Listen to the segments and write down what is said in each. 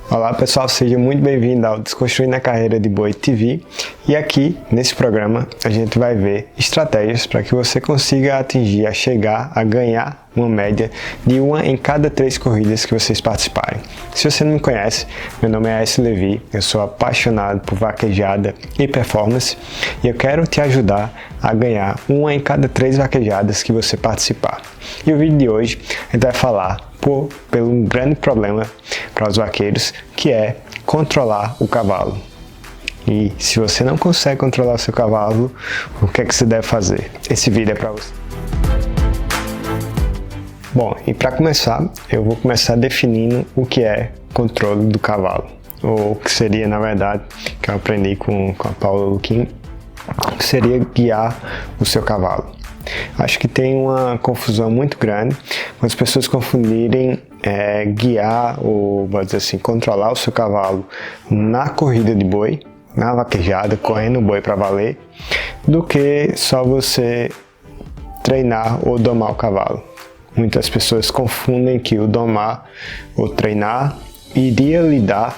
Olá pessoal, seja muito bem-vindo ao Desconstruindo a Carreira de Boi TV e aqui nesse programa a gente vai ver estratégias para que você consiga atingir, chegar a ganhar uma média de 1 em cada 3 corridas que vocês participarem. Se você não me conhece, meu nome é Aécio Levi, eu sou apaixonado por vaquejada e performance e eu quero te ajudar a ganhar 1 em cada 3 vaquejadas que você participar. E o vídeo de hoje a gente vai falar pelo um grande problema para os vaqueiros, que é controlar o cavalo. E se você não consegue controlar o seu cavalo, o que é que você deve fazer? Esse vídeo é para você. Bom, e para começar, eu vou começar definindo o que é controle do cavalo, ou o que seria, na verdade, que eu aprendi com a Paula Luquim, que seria guiar o seu cavalo. Acho que tem uma confusão muito grande com as pessoas confundirem guiar ou, vamos dizer assim, controlar o seu cavalo na corrida de boi, na vaquejada, correndo o boi para valer, do que só você treinar ou domar o cavalo. Muitas pessoas confundem que o domar ou treinar iria lhe dar,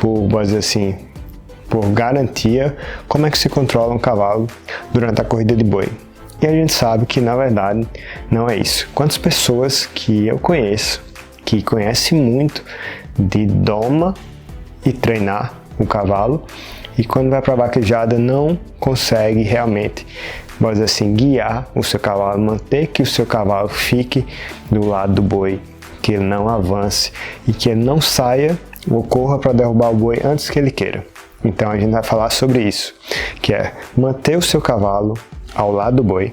vamos dizer assim, por garantia, como é que se controla um cavalo durante a corrida de boi. E a gente sabe que, na verdade, não é isso. Quantas pessoas que eu conheço, que conhecem muito de doma e treinar o cavalo, e quando vai para a vaquejada não consegue realmente, vamos dizer assim, guiar o seu cavalo, manter que o seu cavalo fique do lado do boi, que ele não avance e que ele não saia ou corra para derrubar o boi antes que ele queira. Então a gente vai falar sobre isso, que é manter o seu cavalo ao lado do boi,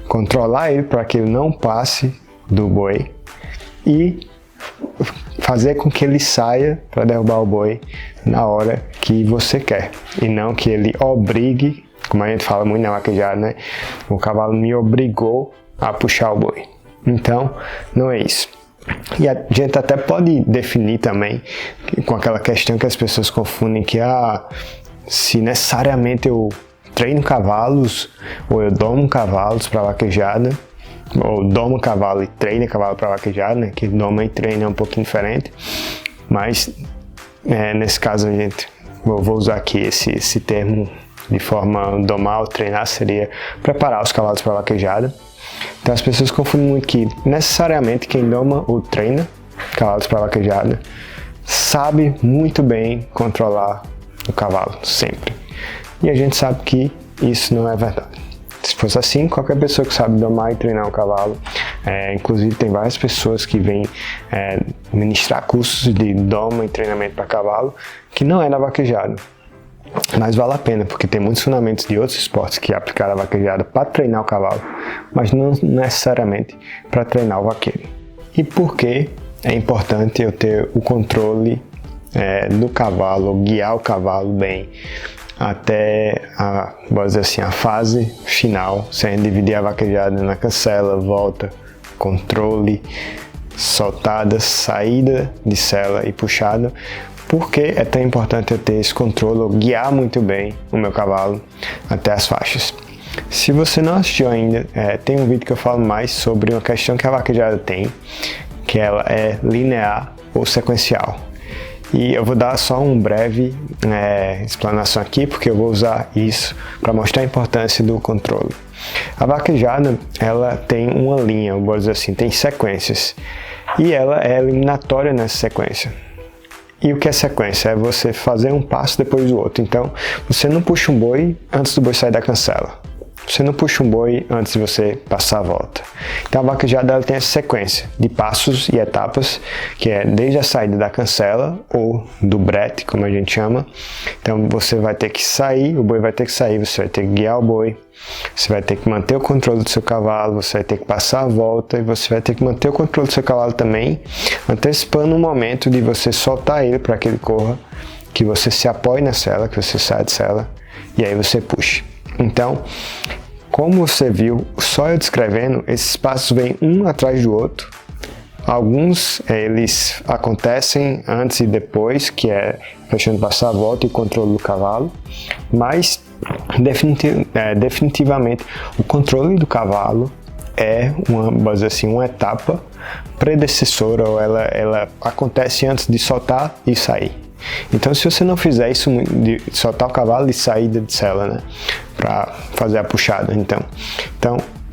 controlar ele para que ele não passe do boi e fazer com que ele saia para derrubar o boi na hora que você quer e não que ele obrigue, como a gente fala muito na vaquejada, né? O cavalo me obrigou a puxar o boi. Então, não é isso. E a gente até pode definir também com aquela questão que as pessoas confundem que se necessariamente eu treino cavalos, ou eu domo cavalos para vaquejada, ou domo cavalo e treino cavalo para vaquejada, né? Que doma e treino é um pouquinho diferente, mas nesse caso a gente, vou usar aqui esse termo de forma domar ou treinar, seria preparar os cavalos para vaquejada. Então as pessoas confundem muito que necessariamente quem doma ou treina cavalos para vaquejada sabe muito bem controlar o cavalo, sempre. E a gente sabe que isso não é verdade. Se fosse assim, qualquer pessoa que sabe domar e treinar um cavalo, inclusive tem várias pessoas que vêm ministrar cursos de doma e treinamento para cavalo, que não é na vaquejada. Mas vale a pena, porque tem muitos fundamentos de outros esportes que aplicaram a vaquejada para treinar o cavalo, mas não necessariamente para treinar o vaqueiro. E por que é importante eu ter o controle do cavalo, guiar o cavalo bem, até vamos dizer assim, a fase final, sem dividir a vaquejada na cancela, volta, controle, soltada, saída de sela e puxada. Por que é tão importante eu ter esse controle, ou guiar muito bem o meu cavalo até as faixas? Se você não assistiu ainda, tem um vídeo que eu falo mais sobre uma questão que a vaquejada tem, que ela é linear ou sequencial. E eu vou dar só um breve explanação aqui, porque eu vou usar isso para mostrar a importância do controle. A vaquejada, ela tem uma linha, vou dizer assim, tem sequências, e ela é eliminatória nessa sequência. E o que é sequência? É você fazer um passo depois do outro. Então, você não puxa um boi antes do boi sair da cancela. Você não puxa um boi antes de você passar a volta. Então a vaquejada ela tem essa sequência de passos e etapas, que é desde a saída da cancela ou do brete, como a gente chama. Então você vai ter que sair, o boi vai ter que sair, você vai ter que guiar o boi, você vai ter que manter o controle do seu cavalo, você vai ter que passar a volta e você vai ter que manter o controle do seu cavalo também, antecipando o momento de você soltar ele para que ele corra, que você se apoie na sela, que você saia de sela e aí você puxe. Então, como você viu, só eu descrevendo, esses passos vêm um atrás do outro. Alguns eles acontecem antes e depois, que é fechando passar a volta e o controle do cavalo, mas definitivamente o controle do cavalo é vamos dizer assim, uma etapa predecessora, ou ela acontece antes de soltar e sair. Então, se você não fizer isso, de soltar o cavalo e sair de sela, né, para fazer a puxada, então,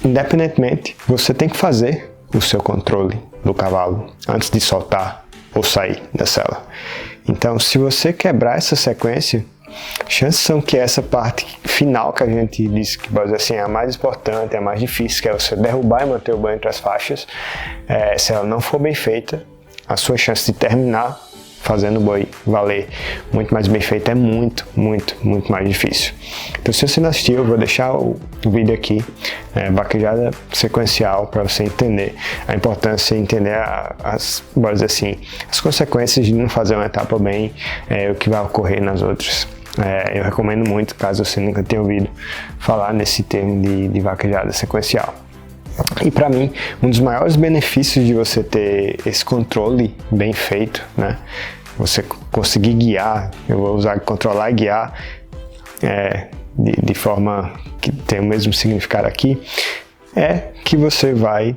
independentemente, você tem que fazer o seu controle do cavalo antes de soltar ou sair da sela. Então, se você quebrar essa sequência, chances são que essa parte final que a gente disse que assim, é a mais importante, é a mais difícil, que é você derrubar e manter o boi entre as faixas, se ela não for bem feita, a sua chance de terminar fazendo o boi valer muito mais bem feito é muito mais difícil. Então, se você não assistiu, eu vou deixar o vídeo aqui, vaquejada sequencial, para você entender a importância e entender as consequências de não fazer uma etapa bem, o que vai ocorrer nas outras. Eu recomendo muito, caso você nunca tenha ouvido falar nesse termo de vaquejada sequencial. E para mim, um dos maiores benefícios de você ter esse controle bem feito, né? Você conseguir guiar, eu vou usar controlar e guiar de forma que tem o mesmo significado aqui, é que você vai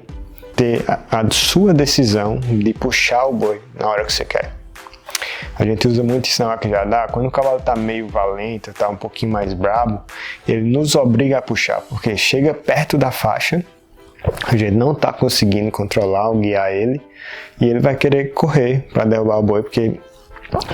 ter a sua decisão de puxar o boi na hora que você quer. A gente usa muito isso na vaquejada. Quando o cavalo está meio valente, está um pouquinho mais brabo, ele nos obriga a puxar, porque chega perto da faixa, a gente não está conseguindo controlar ou guiar ele, e ele vai querer correr para derrubar o boi, porque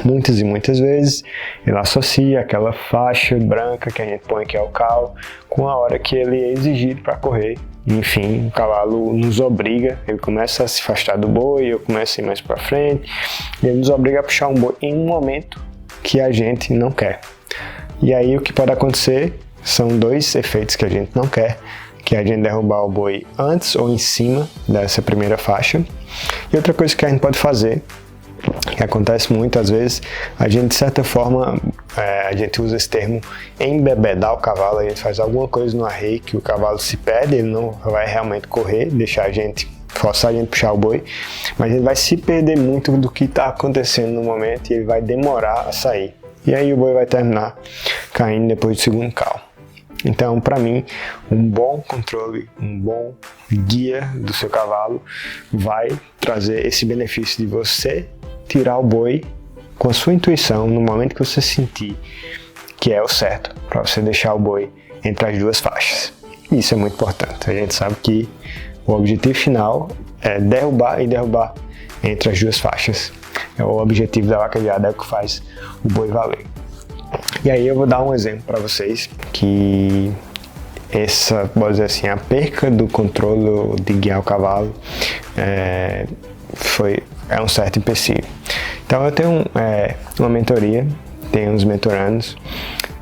muitas e muitas vezes ele associa aquela faixa branca que a gente põe, que é o cal, com a hora que ele é exigido para correr. Enfim, o cavalo nos obriga, ele começa a se afastar do boi, eu começo a ir mais para frente, e ele nos obriga a puxar um boi em um momento que a gente não quer. E aí o que pode acontecer são dois efeitos que a gente não quer, que é a gente derrubar o boi antes ou em cima dessa primeira faixa. E outra coisa que a gente pode fazer, que acontece muitas vezes, a gente de certa forma, a gente usa esse termo embebedar o cavalo, a gente faz alguma coisa no arreio que o cavalo se perde, ele não vai realmente correr, forçar a gente puxar o boi, mas ele vai se perder muito do que está acontecendo no momento e ele vai demorar a sair. E aí o boi vai terminar caindo depois do segundo cal. Então, para mim, um bom controle, um bom guia do seu cavalo vai trazer esse benefício de você tirar o boi com a sua intuição no momento que você sentir que é o certo, para você deixar o boi entre as duas faixas. Isso é muito importante. A gente sabe que o objetivo final é derrubar entre as duas faixas. É o objetivo da vaquejada, é o que faz o boi valer. E aí eu vou dar um exemplo para vocês que pode dizer assim, a perca do controle de guiar o cavalo é um certo empecilho. Então eu tenho uma mentoria, tenho uns mentorandos,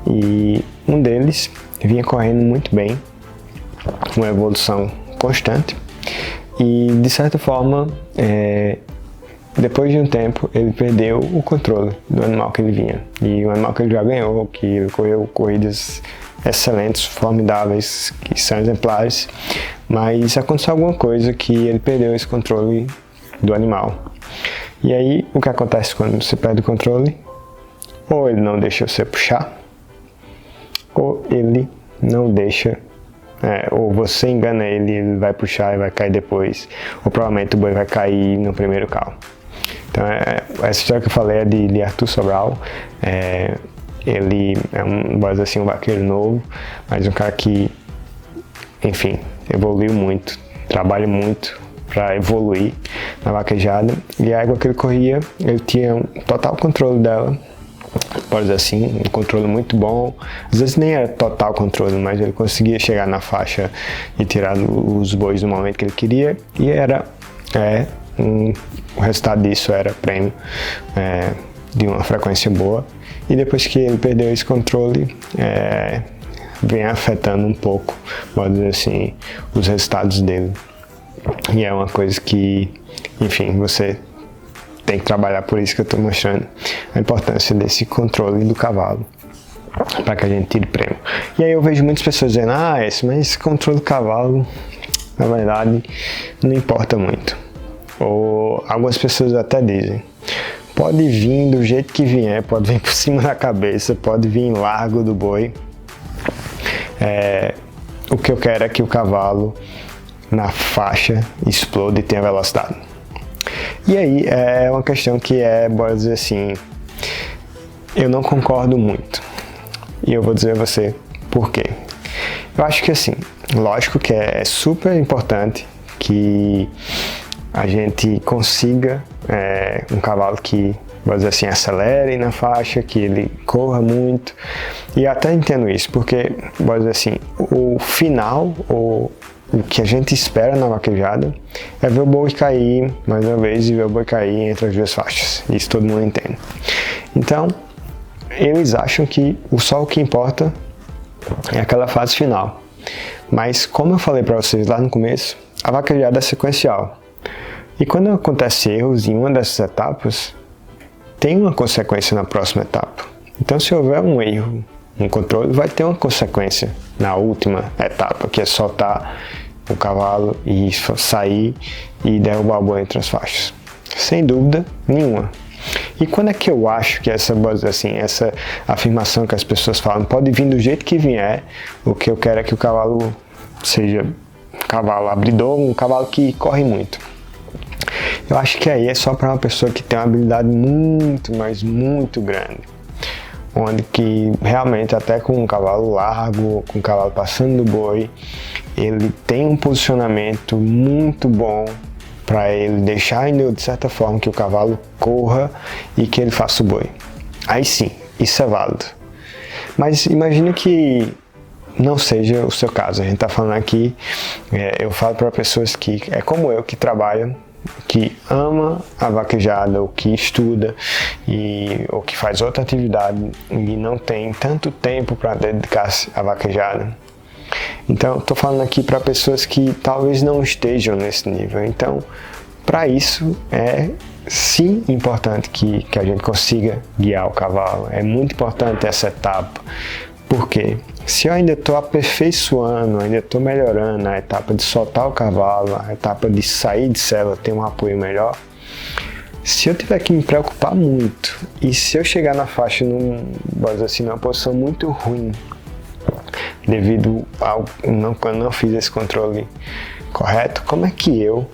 e um deles vinha correndo muito bem, uma evolução constante, e de certa forma depois de um tempo, ele perdeu o controle do animal que ele vinha. E o animal que ele já ganhou, que ele correu corridas excelentes, formidáveis, que são exemplares, mas aconteceu alguma coisa que ele perdeu esse controle do animal. E aí, o que acontece quando você perde o controle? Ou ele não deixa você puxar, ou ele não deixa, ou você engana ele, ele vai puxar e vai cair depois, ou provavelmente o boi vai cair no primeiro cal. Então, essa história que eu falei é de Arthur Sobral. Ele é um vaqueiro novo, mas um cara que, enfim, evoluiu muito, trabalha muito para evoluir na vaquejada. E a égua que ele corria, ele tinha um total controle dela, pode dizer assim, um controle muito bom. Às vezes nem era total controle, mas ele conseguia chegar na faixa e tirar os bois no momento que ele queria, e o resultado disso era prêmio de uma frequência boa. E depois que ele perdeu esse controle, vem afetando um pouco, pode dizer assim, os resultados dele. E é uma coisa que, enfim, você tem que trabalhar, por isso que eu estou mostrando a importância desse controle do cavalo, para que a gente tire prêmio. E aí eu vejo muitas pessoas dizendo, mas esse controle do cavalo, na verdade, não importa muito. Ou algumas pessoas até dizem, pode vir do jeito que vier, pode vir por cima da cabeça, pode vir largo do boi. O que eu quero é que o cavalo na faixa, exploda e tenha velocidade. E aí é uma questão que bora dizer assim, eu não concordo muito. E eu vou dizer a você por quê. Eu acho que assim, lógico que é super importante que a gente consiga um cavalo que, vou dizer assim, acelere na faixa, que ele corra muito. E eu até entendo isso, porque, vou dizer assim, o final, o que a gente espera na vaquejada é ver o boi cair, mais uma vez, e ver o boi cair entre as duas faixas. Isso todo mundo entende. Então, eles acham que só o que importa é aquela fase final. Mas, como eu falei para vocês lá no começo, a vaquejada é sequencial. E quando acontece erros em uma dessas etapas, tem uma consequência na próxima etapa. Então, se houver um erro no controle, vai ter uma consequência na última etapa, que é soltar o cavalo e sair e derrubar o boi entre as faixas. Sem dúvida nenhuma. E quando é que eu acho que essa afirmação que as pessoas falam pode vir do jeito que vier, o que eu quero é que o cavalo seja um cavalo abridor, um cavalo que corre muito. Eu acho que aí é só para uma pessoa que tem uma habilidade muito, mas muito grande. Onde que realmente até com um cavalo largo, com o cavalo passando do boi, ele tem um posicionamento muito bom para ele deixar de certa forma que o cavalo corra e que ele faça o boi. Aí sim, isso é válido. Mas imagine que não seja o seu caso. A gente está falando aqui, eu falo para pessoas que é como eu, que trabalham, que ama a vaquejada, ou que estuda, ou que faz outra atividade e não tem tanto tempo para dedicar-se à vaquejada. Então, estou falando aqui para pessoas que talvez não estejam nesse nível. Então, para isso, é sim importante que a gente consiga guiar o cavalo. É muito importante essa etapa. Porque se eu ainda estou aperfeiçoando, ainda estou melhorando a etapa de soltar o cavalo, a etapa de sair de sela, ter um apoio melhor, se eu tiver que me preocupar muito e se eu chegar na faixa numa posição muito ruim, devido ao quando não fiz esse controle correto, como é que eu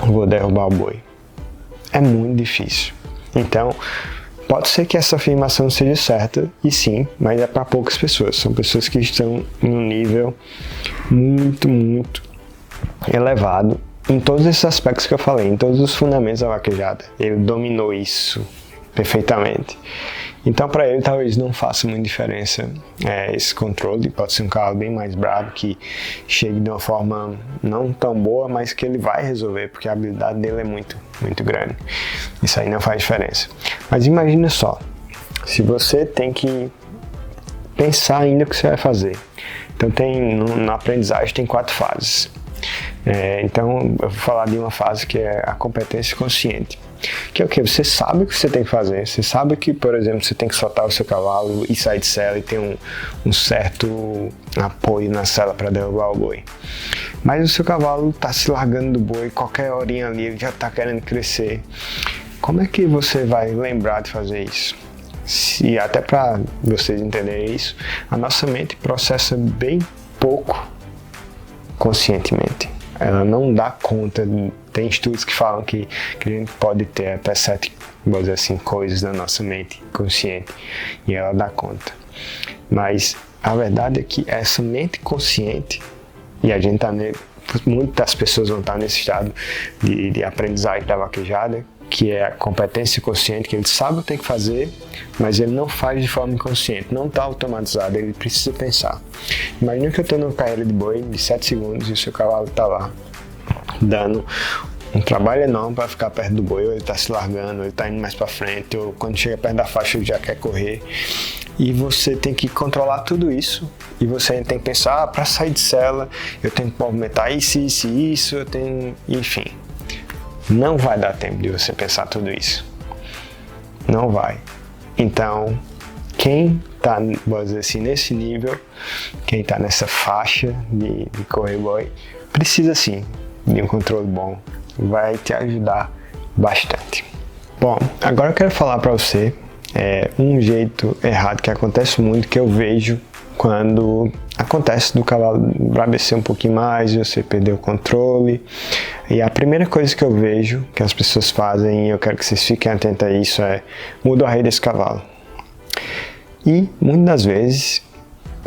vou derrubar o boi? É muito difícil. Então, pode ser que essa afirmação seja certa, e sim, mas é para poucas pessoas. São pessoas que estão em um nível muito, muito elevado em todos esses aspectos que eu falei, em todos os fundamentos da vaquejada. Ele dominou isso perfeitamente. Então, para ele, talvez não faça muita diferença esse controle. Pode ser um cavalo bem mais bravo, que chegue de uma forma não tão boa, mas que ele vai resolver, porque a habilidade dele é muito, muito grande. Isso aí não faz diferença. Mas imagina só, se você tem que pensar ainda o que você vai fazer. Então, na aprendizagem tem 4 fases. Então, eu vou falar de uma fase que é a competência consciente. Que é o que? Você sabe o que você tem que fazer. Você sabe que, por exemplo, você tem que soltar o seu cavalo e sair de sela e ter um certo apoio na sela para derrubar o boi. Mas o seu cavalo está se largando do boi, qualquer horinha ali ele já está querendo crescer. Como é que você vai lembrar de fazer isso? E até para vocês entenderem isso, a nossa mente processa bem pouco conscientemente. Ela não dá conta. Tem estudos que falam que a gente pode ter até 7, vou dizer assim, coisas na nossa mente consciente e ela dá conta. Mas a verdade é que essa mente consciente, e a gente muitas pessoas vão estar nesse estado de aprendizagem da vaquejada, que é a competência consciente, que ele sabe o que tem que fazer, mas ele não faz de forma inconsciente, não está automatizado, ele precisa pensar. Imagina que eu estou numa carreira de boi de 7 segundos e o seu cavalo está lá, dando um trabalho enorme para ficar perto do boi, ou ele está se largando, ou ele está indo mais para frente, ou quando chega perto da faixa ele já quer correr. E você tem que controlar tudo isso, e você tem que pensar, para sair de sela, eu tenho que movimentar isso, eu tenho, enfim. Não vai dar tempo de você pensar tudo isso. Não vai. Então, quem está, vamos dizer assim, nesse nível, quem está nessa faixa de correr boi, precisa sim de um controle bom. Vai te ajudar bastante. Bom, agora eu quero falar para você um jeito errado que acontece muito, que eu vejo quando acontece do cavalo embravecer um pouquinho mais, você perder o controle. E a primeira coisa que eu vejo que as pessoas fazem, e eu quero que vocês fiquem atentos a isso, é muda o arreio desse cavalo. E muitas das vezes,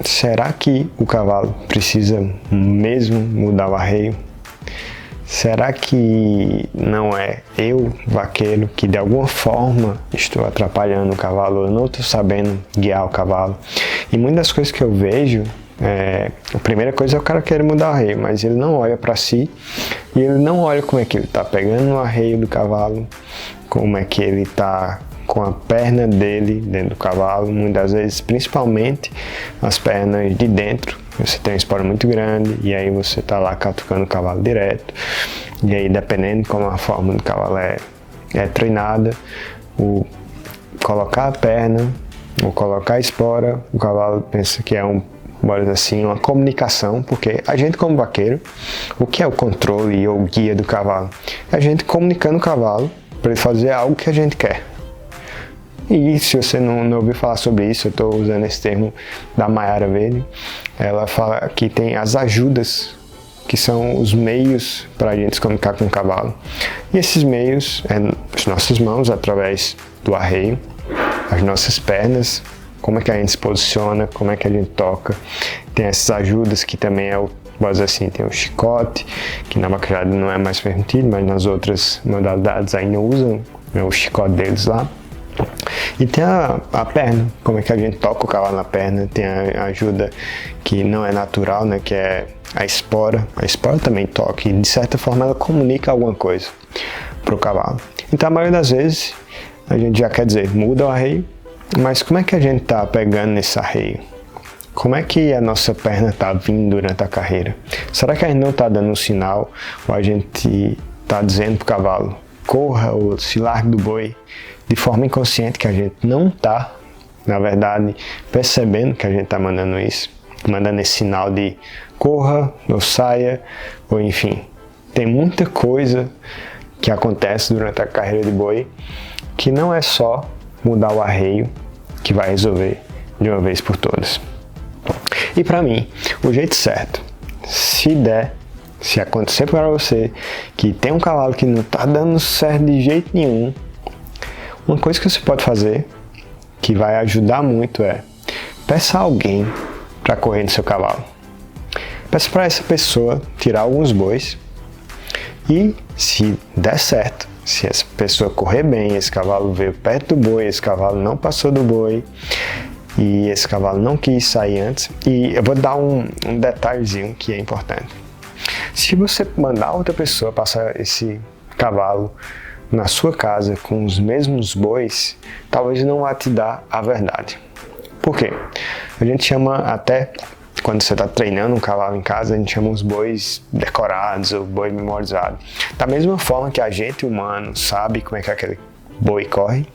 será que o cavalo precisa mesmo mudar o arreio? Será que não é eu, vaqueiro, que de alguma forma estou atrapalhando o cavalo, eu não estou sabendo guiar o cavalo? E muitas das coisas que eu vejo, a primeira coisa é o cara querer mudar o arreio, mas ele não olha para si e ele não olha como é que ele está pegando o arreio do cavalo, como é que ele está com a perna dele dentro do cavalo, muitas vezes, principalmente as pernas de dentro. Você tem uma espora muito grande e aí você está lá catucando o cavalo direto. E aí, dependendo de como a forma do cavalo é treinada, colocar a perna ou colocar a espora, o cavalo pensa que é bora dizer assim, uma comunicação, porque a gente como vaqueiro, o que é o controle ou guia do cavalo? É a gente comunicando o cavalo para ele fazer algo que a gente quer. E se você não ouviu falar sobre isso, eu estou usando esse termo da Mayara Verde. Ela fala que tem as ajudas, que são os meios para a gente se comunicar com o cavalo. E esses meios as nossas mãos, através do arreio, as nossas pernas, como é que a gente se posiciona, como é que a gente toca. Tem essas ajudas que também vou dizer assim, tem o chicote, que na vaquejada não é mais permitido, mas nas outras modalidades ainda usam o chicote deles lá. E tem a perna, como é que a gente toca o cavalo na perna. Tem a ajuda que não é natural, né, que é a espora. A espora também toca e de certa forma ela comunica alguma coisa para o cavalo. Então a maioria das vezes a gente já quer dizer, muda o arreio, mas como é que a gente está pegando nesse arreio? Como é que a nossa perna está vindo durante a carreira? Será que a gente não está dando um sinal ou a gente está dizendo para o cavalo, corra ou se largue do boi, de forma inconsciente, que a gente não está, na verdade, percebendo que a gente está mandando isso, mandando esse sinal de corra, ou saia, ou enfim. Tem muita coisa que acontece durante a carreira de boi que não é só mudar o arreio que vai resolver de uma vez por todas. E para mim, o jeito certo, se acontecer para você que tem um cavalo que não está dando certo de jeito nenhum, uma coisa que você pode fazer, que vai ajudar muito, é peça alguém para correr no seu cavalo. Peça para essa pessoa tirar alguns bois e, se der certo, se essa pessoa correr bem, esse cavalo veio perto do boi, esse cavalo não passou do boi e esse cavalo não quis sair antes. E eu vou dar um detalhezinho que é importante. Se você mandar outra pessoa passar esse cavalo na sua casa com os mesmos bois, talvez não vá te dar a verdade. Por quê? A gente chama até, quando você está treinando um cavalo em casa, a gente chama os bois decorados ou boi memorizado. Da mesma forma que a gente humano sabe como é que aquele boi corre,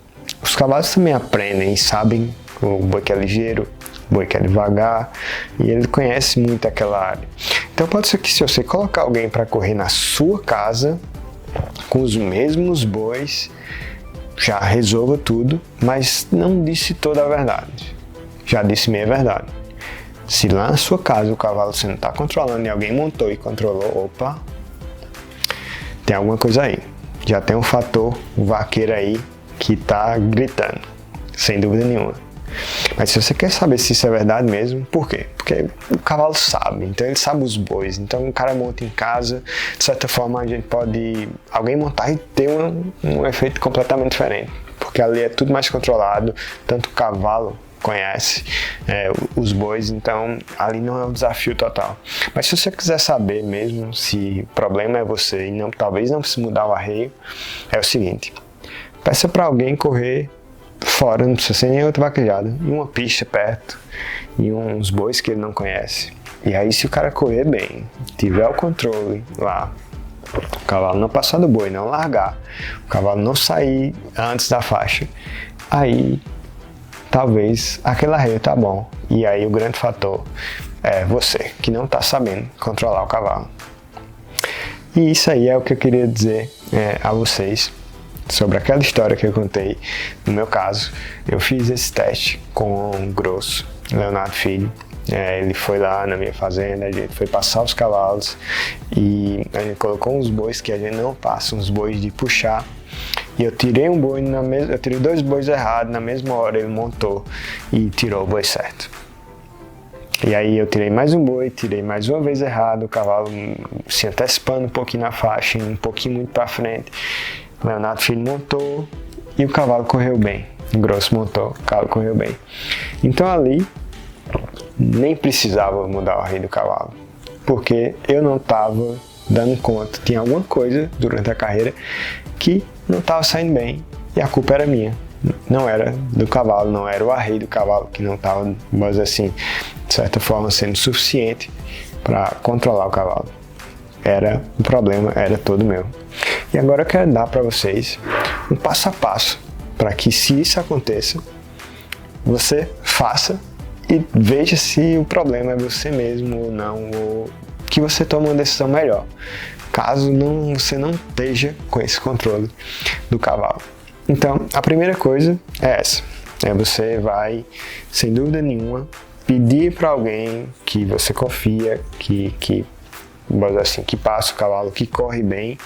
os cavalos também aprendem e sabem o boi que é ligeiro, o boi que é devagar, e ele conhece muito aquela área. Então pode ser que se você colocar alguém para correr na sua casa, com os mesmos bois, já resolva tudo, mas não disse toda a verdade. Já disse meia verdade. Se lá na sua casa o cavalo você não está controlando e alguém montou e controlou, opa, tem alguma coisa aí. Já tem um fator, o vaqueiro aí, que está gritando, sem dúvida nenhuma. Mas se você quer saber se isso é verdade mesmo, por quê? Porque o cavalo sabe, então ele sabe os bois. Então o cara monta em casa, de certa forma a gente pode alguém montar e ter um efeito completamente diferente. Porque ali é tudo mais controlado, tanto o cavalo conhece os bois, então ali não é um desafio total. Mas se você quiser saber mesmo se o problema é você e talvez não se mudar o arreio, é o seguinte, peça para alguém correr fora, não precisa ser nem outra vaquejada, em uma pista perto, e uns bois que ele não conhece. E aí se o cara correr bem, tiver o controle lá, o cavalo não passar do boi, não largar, o cavalo não sair antes da faixa, aí talvez aquele arreio tá bom. E aí o grande fator é você, que não tá sabendo controlar o cavalo. E isso aí é o que eu queria dizer a vocês sobre aquela história que eu contei. No meu caso, eu fiz esse teste com o grosso, Leonardo Filho, Ele foi lá na minha fazenda, a gente foi passar os cavalos e a gente colocou uns bois que a gente não passa, uns bois de puxar. E eu tirei um boi eu tirei 2 bois errados, na mesma hora ele montou e tirou o boi certo. E aí eu tirei mais um boi, tirei mais uma vez errado, o cavalo se antecipando um pouquinho na faixa, um pouquinho muito para frente. Leonardo Filho montou e o cavalo correu bem. O Grosso montou, o cavalo correu bem. Então ali nem precisava mudar o arreio do cavalo, porque eu não estava dando conta. Tinha alguma coisa durante a carreira que não estava saindo bem e a culpa era minha. Não era do cavalo, não era o arreio do cavalo que não estava, mas assim, de certa forma, sendo suficiente para controlar o cavalo. O problema era todo meu. E agora eu quero dar para vocês um passo a passo para que, se isso aconteça, você faça e veja se o problema é você mesmo ou não, ou que você tome uma decisão melhor, caso você não esteja com esse controle do cavalo. Então, a primeira coisa é essa. Você vai, sem dúvida nenhuma, pedir para alguém que você confia, que passa o cavalo, que corre bem,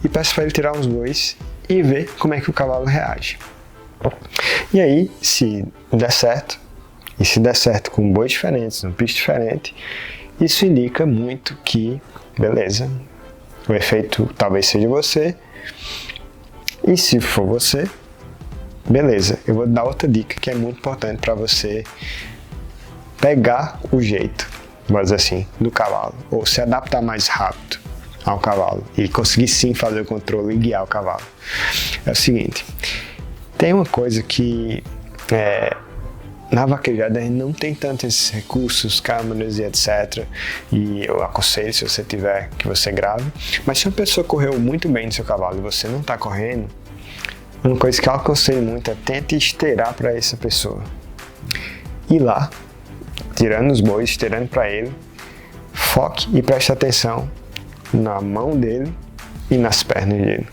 e peça para ele tirar uns bois e ver como é que o cavalo reage. E aí, se der certo, e se der certo com bois diferentes, num piso diferente, isso indica muito que, beleza, o efeito talvez seja você. E se for você, beleza, eu vou dar outra dica que é muito importante para você pegar o jeito, vamos dizer assim, do cavalo, ou se adaptar mais rápido ao cavalo e conseguir sim fazer o controle e guiar o cavalo. É o seguinte, tem uma coisa que na vaquejada a gente não tem tanto esses recursos, câmeras e etc. E eu aconselho, se você tiver, que você grave. Mas se uma pessoa correu muito bem no seu cavalo e você não está correndo, uma coisa que eu aconselho muito é tente esteirar para essa pessoa. Ir lá, tirando os bois, esteirando para ele, foque e preste atenção na mão dele e nas pernas dele.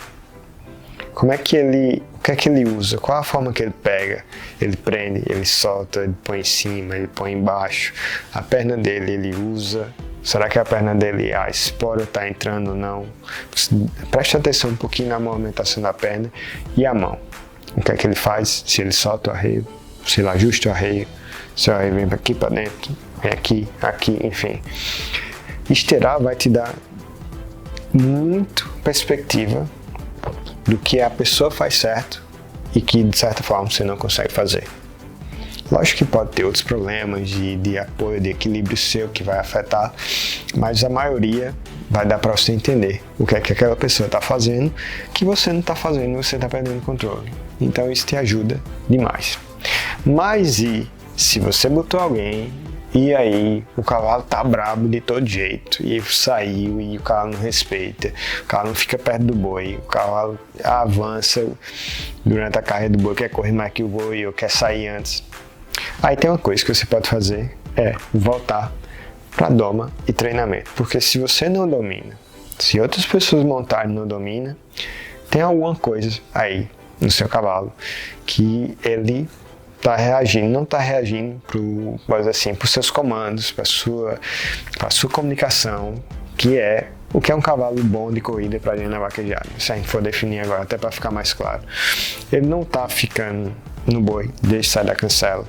O que é que ele usa? Qual a forma que ele pega? Ele prende, ele solta, ele põe em cima, ele põe embaixo. A perna dele ele usa. Será que a perna dele, a espora está entrando ou não? Preste atenção um pouquinho na movimentação da perna e a mão. O que é que ele faz? Se ele solta o arreio, se ele ajusta o arreio, se o arreio vem aqui para dentro, vem aqui, enfim. Esteirar vai te dar muito perspectiva do que a pessoa faz certo e que, de certa forma, você não consegue fazer. Lógico que pode ter outros problemas de apoio, de equilíbrio seu que vai afetar, mas a maioria vai dar para você entender o que é que aquela pessoa está fazendo, que você não está fazendo e você está perdendo o controle. Então isso te ajuda demais. Mas e se você botou alguém e aí o cavalo tá brabo de todo jeito e saiu e o cavalo não respeita, o cavalo não fica perto do boi, o cavalo avança durante a carreira do boi, quer correr mais que o boi ou quer sair antes. Aí tem uma coisa que você pode fazer, é voltar para doma e treinamento, porque se você não domina, se outras pessoas montarem e não domina, tem alguma coisa aí no seu cavalo que ele não está reagindo para os seus comandos, para a sua comunicação, que é o que é um cavalo bom de corrida para a gente na vaquejada. Se a gente for definir agora, até para ficar mais claro. Ele não está ficando no boi desde sair da cancela.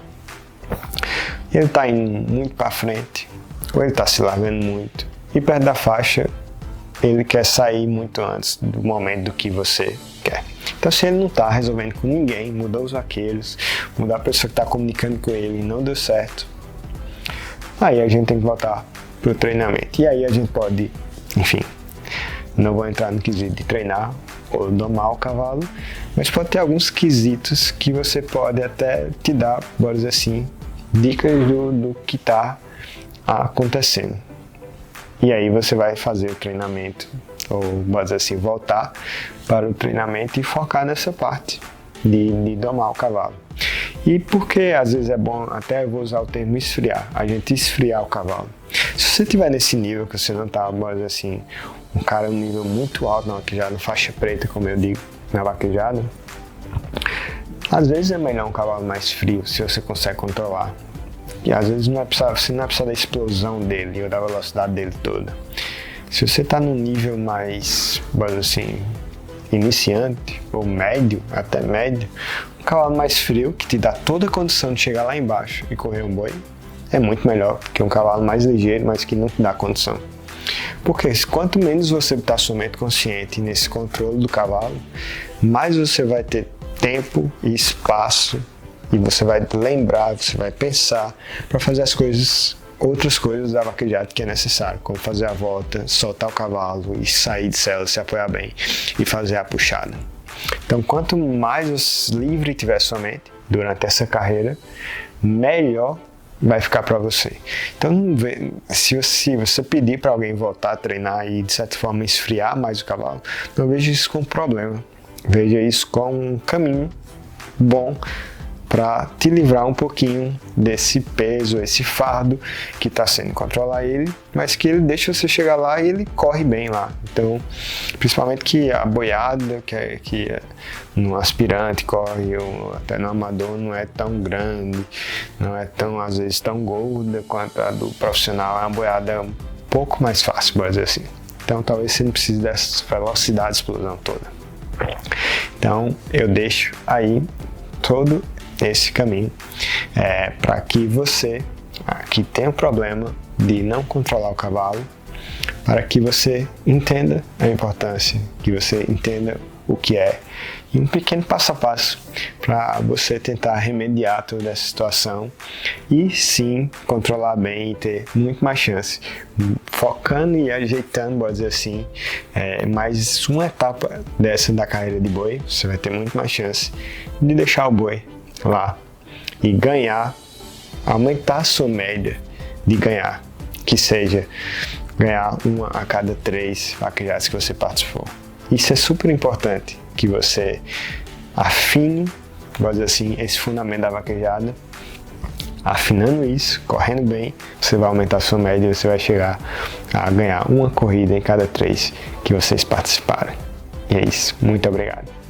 Ele está indo muito para frente, ou ele está se largando muito. E perto da faixa, ele quer sair muito antes do momento do que você quer. Então, se ele não está resolvendo com ninguém, mudou os vaqueiros, mudou a pessoa que está comunicando com ele e não deu certo, aí a gente tem que voltar para o treinamento. E aí a gente pode, enfim, não vou entrar no quesito de treinar ou domar o cavalo, mas pode ter alguns quesitos que você pode até te dar, bora dizer assim, dicas do que está acontecendo. E aí você vai fazer o treinamento, ou bora dizer assim, voltar para o treinamento e focar nessa parte de domar o cavalo. E porque às vezes é bom, até eu vou usar o termo esfriar, a gente esfriar o cavalo. Se você estiver nesse nível que você não está, bora dizer assim, um cara um nível muito alto na vaquejada, faixa preta, como eu digo, na vaquejada, às vezes é melhor um cavalo mais frio, se você consegue controlar. E às vezes você não vai precisar da explosão dele ou da velocidade dele toda. Se você está num nível mais, vamos assim, iniciante ou médio, até médio, um cavalo mais frio que te dá toda a condição de chegar lá embaixo e correr um boi é muito melhor que um cavalo mais ligeiro, mas que não te dá condição. Porque quanto menos você está sua mente consciente nesse controle do cavalo, mais você vai ter tempo e espaço e você vai lembrar, você vai pensar para fazer as coisas, outras coisas da vaquejada que é necessário, como fazer a volta, soltar o cavalo e sair de sela, se apoiar bem e fazer a puxada. Então, quanto mais livre tiver sua mente durante essa carreira, melhor vai ficar para você. Então, se você pedir para alguém voltar a treinar e de certa forma esfriar mais o cavalo, não veja isso como um problema. Veja isso como um caminho bom para te livrar um pouquinho desse peso, esse fardo que está sendo controlar ele, mas que ele deixa você chegar lá e ele corre bem lá. Então, principalmente que a boiada, que no aspirante corre, ou até no amador, não é tão grande, não é tão, às vezes, tão gorda quanto a do profissional. É uma boiada um pouco mais fácil, pode dizer assim. Então, talvez você não precise dessa velocidade de explosão toda. Então, eu deixo aí todo esse caminho para que você que tem um problema de não controlar o cavalo, para que você entenda a importância, que você entenda o que é, e um pequeno passo a passo para você tentar remediar toda essa situação e sim controlar bem e ter muito mais chance, focando e ajeitando, pode dizer assim, mais uma etapa dessa da carreira de boi, você vai ter muito mais chance de deixar o boi lá e ganhar, aumentar a sua média de ganhar, que seja ganhar uma a cada 3 vaquejadas que você participou. Isso é super importante, que você afine, vamos dizer assim, esse fundamento da vaquejada. Afinando isso, correndo bem, você vai aumentar a sua média e você vai chegar a ganhar uma corrida em cada 3 que vocês participarem. E é isso, muito obrigado.